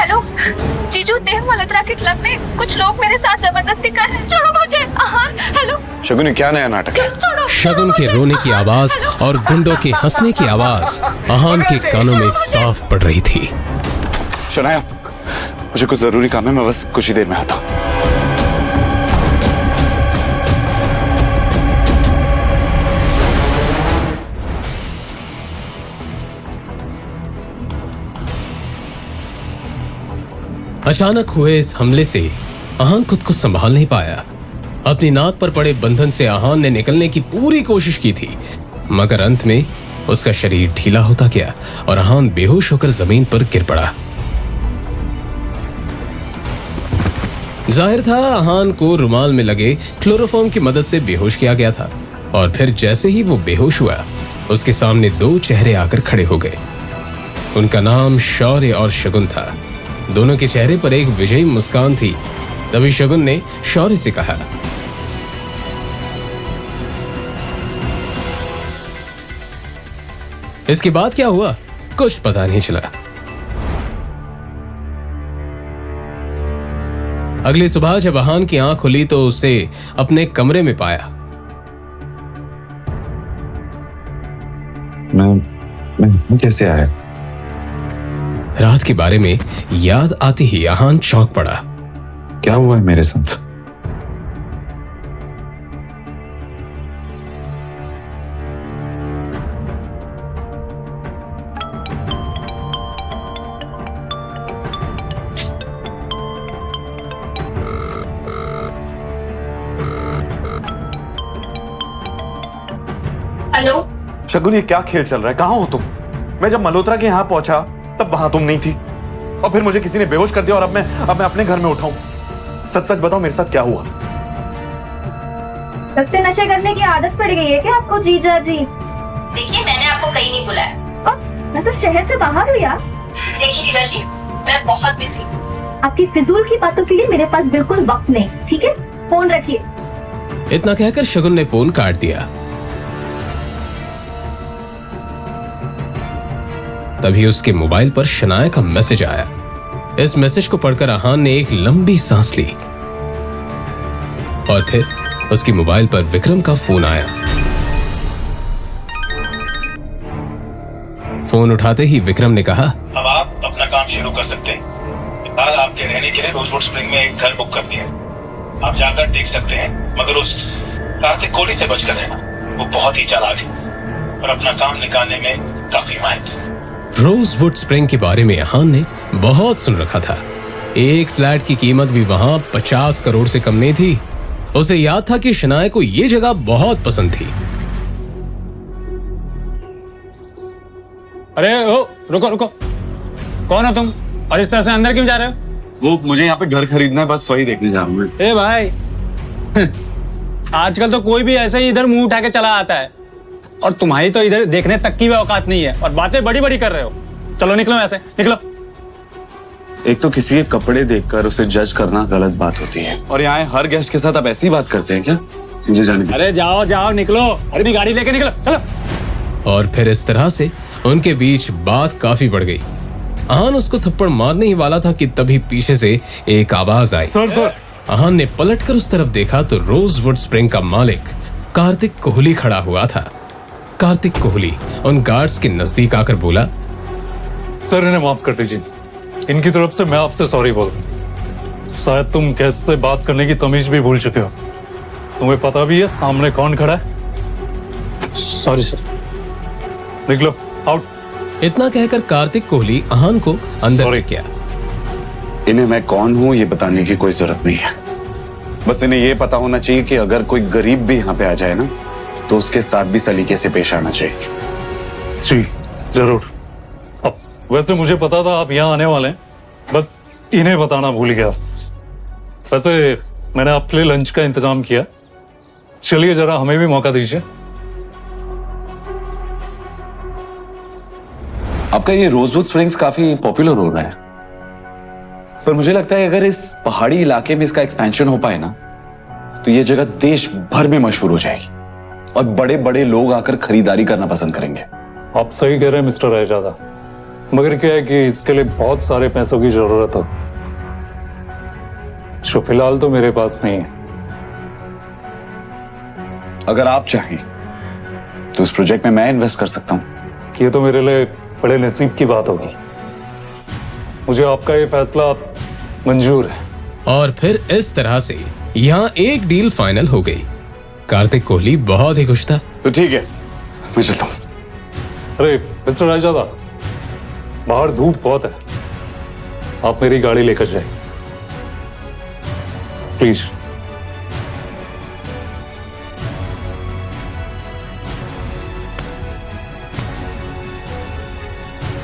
Hello जीजू, देव मल्होत्रा के club में कुछ लोग मेरे साथ जबरदस्ती कर रहे हैं। छोड़ो मुझे। हेलो शगुन, ये क्या नया नाटक है? छोड़ो। शगुन के रोने की आवाज और गुंडों के हंसने की आवाज आहान के कानों में साफ पड़ रही थी। शनाया, मुझे कुछ जरूरी काम है, मैं बस कुछ ही देर में आता हूँ। अचानक हुए इस हमले से आहान खुद को संभाल नहीं पाया। अपनी नाक पर पड़े बंधन से आहान ने निकलने की पूरी कोशिश की थी, मगर अंत में उसका शरीर ढीला होता गया और आहान बेहोश होकर जमीन पर गिर पड़ा। जाहिर था आहान को रुमाल में लगे क्लोरोफॉर्म की मदद से बेहोश किया गया था, और फिर जैसे ही वो बेहोश हुआ, उसके सामने दो चेहरे आकर खड़े हो गए। उनका नाम शौर्य और शगुन था। दोनों के चेहरे पर एक विजयी मुस्कान थी। तभी शगुन ने शौर्य से कहा, इसके बाद क्या हुआ कुछ पता नहीं चला। अगली सुबह जब आहान की आंख खुली तो उसे अपने कमरे में पाया। मैं कैसे आया? रात के बारे में याद आती ही आहान चौंक पड़ा। क्या हुआ है मेरे साथ? हेलो शगुन, ये क्या खेल चल रहा है? कहाँ हो तुम? मैं जब मल्होत्रा के यहाँ पहुंचा तब वहां तुम नहीं थी, और फिर मुझे किसी ने बेहोश कर दिया, और अब मैं अपने घर में उठाऊं। सच सच बताओ, मेरे साथ क्या हुआ? सस्ते नशे करने की आदत पड़ गई है क्या आपको जीजा जी? देखिए, मैंने आपको कहीं नहीं बुलाया। मैं तो शहर से बाहर हूँ यार। देखिए जीजा जी, मैं बहुत बिजी हूँ। आपकी फिजूल की बातों के लिए मेरे पास बिल्कुल वक्त नहीं, ठीक है? फोन रखिए। इतना कहकर शगुन ने फोन काट दिया। तभी उसके मोबाइल पर शनाया का मैसेज आया। इस मैसेज को पढ़कर आहान ने एक लंबी सांस ली, और फिर उसकी मोबाइल पर विक्रम का फोन आया। फोन उठाते ही विक्रम ने कहा, अब आप अपना काम शुरू कर सकते हैं। फिलहाल आपके रहने के लिए रोजवुड स्प्रिंग में एक घर बुक कर दिया है। आप जाकर देख सकते हैं, मगर उस कार्तिक कोहली से बचकर रहना। वो बहुत ही चालाक है और अपना काम निकालने में काफी माहिर। रोजवुड स्प्रिंग के बारे में आहान ने बहुत सुन रखा था। एक फ्लैट की कीमत भी वहां 50 करोड़ से कम नहीं थी। उसे याद था कि शनाया को यह जगह बहुत पसंद थी। अरे ओ, रुको रुको, कौन हो तुम और इस तरह से अंदर क्यों जा रहे हो? वो मुझे यहाँ पे घर खरीदना है, बस वही देखने जा रहा हूँ। ए भाई आजकल तो कोई भी ऐसे ही इधर मुंह उठा के चला आता है, और तुम्हारी तो इधर देखने तक की भी औकात नहीं है, और बातें बड़ी बड़ी कर रहे हो। चलो निकलो ऐसे, निकलो। एक तो किसी के कपड़े देखकर उसे जज करना गलत बात होती है, और यहाँ हर गेस्ट के साथ आप ऐसी बात करते हैं क्या? मुझे जाने दीजिए। अरे जाओ जाओ, निकलो, अपनी गाड़ी लेके निकलो, चलो। और फिर इस तरह से उनके बीच बात काफी बढ़ गई। आहान उसको थप्पड़ मारने ही वाला था कि तभी पीछे से एक आवाज आई। सर। आहान ने पलटकर उस तरफ देखा तो रोजवुड स्प्रिंग का मालिक कार्तिक कोहली खड़ा हुआ था। कार्तिक कोहली उन गार्ड्स के नजदीक आकर बोला, सर इन्हें माफ कर दीजिए, इनकी तरफ से मैं आपसे सॉरी बोल रहा हूँ। शायद तुम गेस्ट से बात करने की तमीज भी भूल चुके हो। तुम्हें पता भी है सामने कौन खड़ा है? Sorry sir. निकलो, आउट। इतना कहकर कार्तिक कोहली आहान को अंदर ले गया। इन्हें मैं कौन हूँ ये बताने की कोई जरूरत नहीं है। बस इन्हें ये पता होना चाहिए कि अगर कोई गरीब भी यहाँ पे आ जाए ना, तो उसके साथ भी सलीके से पेश आना चाहिए। जी जरूर। अब वैसे मुझे पता था आप यहाँ आने वाले हैं, बस इन्हें बताना भूल गया। वैसे मैंने आपके लिए लंच का इंतजाम किया, चलिए जरा हमें भी मौका दीजिए। आपका ये रोजवुड स्प्रिंग्स काफी पॉपुलर हो रहा है, पर मुझे लगता है अगर इस पहाड़ी इलाके में इसका एक्सपेंशन हो पाए ना, तो ये जगह देश भर में मशहूर हो जाएगी और बड़े बड़े लोग आकर खरीदारी करना पसंद करेंगे। आप सही कह रहे हैं मिस्टर रायजादा। मगर क्या है कि इसके लिए बहुत सारे पैसों की जरूरत है, जो फिलहाल तो मेरे पास नहीं है। अगर आप चाहें तो इस प्रोजेक्ट में मैं इन्वेस्ट कर सकता हूं। ये तो मेरे लिए बड़े नसीब की बात होगी। मुझे आपका ये फैसला मंजूर है। और फिर इस तरह से यहाँ एक डील फाइनल हो गई। कार्तिक कोहली बहुत ही खुश था। तो ठीक है, मैं चलता हूं। अरे मिस्टर रायजादा, बाहर धूप बहुत है, आप मेरी गाड़ी लेकर जाए प्लीज।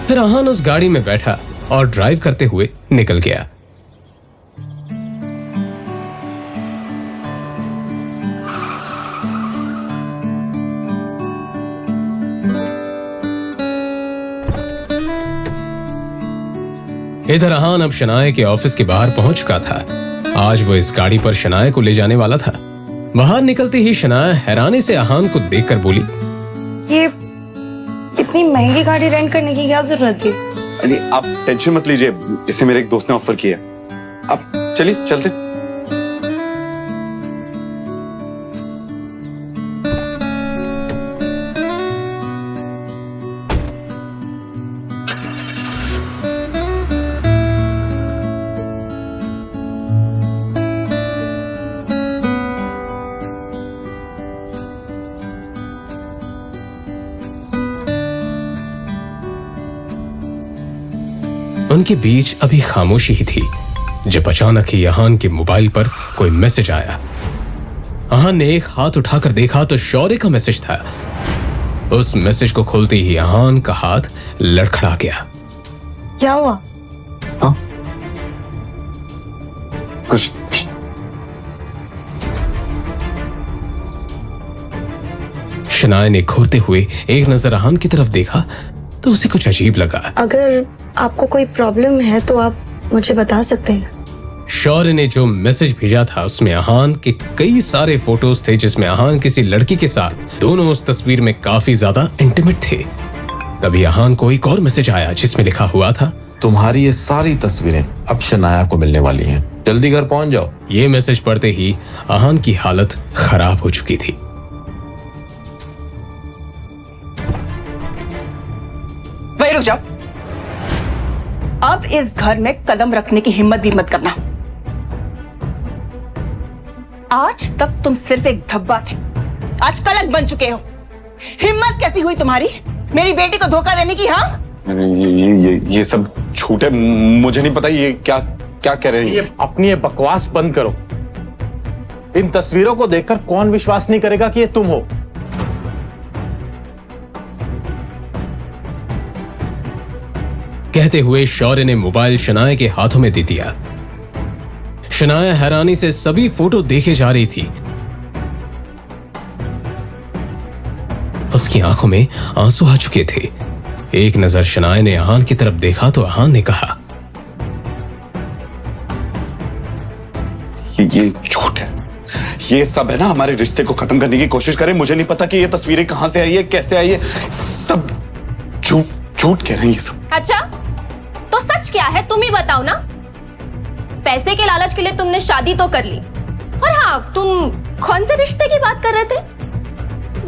फिर आहान उस गाड़ी में बैठा और ड्राइव करते हुए निकल गया। इधर आहान अब शनाया के ऑफिस के बाहर पहुंच चुका था। आज वो इस गाड़ी पर शनाया को ले जाने वाला था। बाहर निकलते ही शनाया हैरानी से आहान को देखकर बोली, ये इतनी महंगी गाड़ी रेंट करने की क्या जरूरत थी? अरे आप टेंशन मत लीजिए, इसे मेरे एक दोस्त ने ऑफर किया। आप चलिए चलते। उनके बीच अभी खामोशी ही थी जब अचानक ही आहान के मोबाइल पर कोई मैसेज आया। आहान ने एक हाथ उठाकर देखा तो शौर्य का मैसेज था। उस मैसेज को खोलते ही आहान का हाथ लड़खड़ा गया। क्या हुआ? कुछ शनाया ने घूरते हुए एक नजर आहान की तरफ देखा तो उसे कुछ अजीब लगा। अगर आपको कोई प्रॉब्लम है तो आप मुझे बता सकते हैं। शौर्य ने जो मैसेज भेजा था उसमें आहान के कई सारे फोटोज थे जिसमें आहान किसी लड़की के साथ, दोनों उस तस्वीर में काफी ज्यादा इंटीमेट थे। तभी आहान को एक और मैसेज आया जिसमें लिखा हुआ था, तुम्हारी ये सारी तस्वीरें अब शनाया को मिलने वाली हैं, जल्दी घर पहुंच जाओ। ये मैसेज पढ़ते ही आहान की हालत खराब हो चुकी थी। वही रुक जाओ। अब इस घर में कदम रखने की हिम्मत भी मत करना। आज तक तुम सिर्फ एक धब्बा थे, आज कलंक बन चुके हो। हिम्मत कैसी हुई तुम्हारी मेरी बेटी को धोखा देने की? हाँ, ये सब झूठ है, मुझे नहीं पता ये क्या क्या कह रहे हैं। ये अपनी ये बकवास बंद करो। इन तस्वीरों को देखकर कौन विश्वास नहीं करेगा कि ये तुम हो? कहते हुए शौर्य ने मोबाइल शनाया के हाथों में दे दिया। शनाया हैरानी से सभी फोटो देखे जा रही थी। उसकी आंखों में आंसू आ चुके थे। एक नजर शनाया ने आहान की तरफ देखा तो आहान ने कहा, ये झूठ है, ये सब है ना हमारे रिश्ते को खत्म करने की कोशिश करें। मुझे नहीं पता कि ये तस्वीरें कहां से आई है, कैसे आई है, सब झूठ कह रहे हैं ये सब। अच्छा, तो सच क्या है तुम ही बताओ ना। पैसे के लालच के लिए तुमने शादी तो कर ली, और हाँ, तुम कौन से रिश्ते की बात कर रहे थे?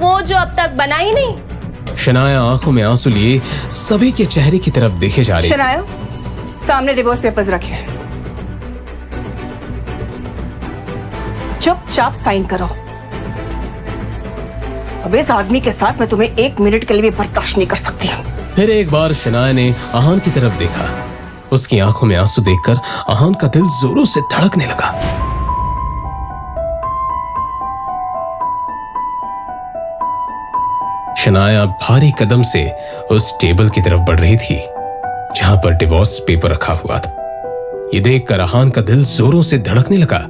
वो जो अब तक बना ही नहीं। शनाया आंखों में आंसू लिए सभी के चेहरे की तरफ देखे जा रही थी। शनाया, सामने डिवोर्स पेपर्स रखे हैं, चुपचाप साइन करो। अब इस आदमी के साथ मैं तुम्हें 1 मिनट के लिए भी बर्दाश्त नहीं कर सकती हूँ। फिर एक बार शनाया ने आहान की तरफ देखा। उसकी आंखों में आंसू देखकर आहान का दिल जोरों से धड़कने लगा। शनाया भारी कदम से उस टेबल की तरफ बढ़ रही थी जहां पर डिवोर्स पेपर रखा हुआ था। ये देखकर आहान का दिल जोरों से धड़कने लगा।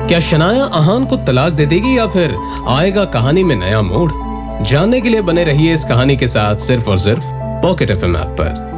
क्या शनाया अहान को तलाक दे देगी या फिर आएगा कहानी में नया मोड़? जानने के लिए बने रहिए इस कहानी के साथ सिर्फ और सिर्फ पॉकेट एफएम ऐप पर।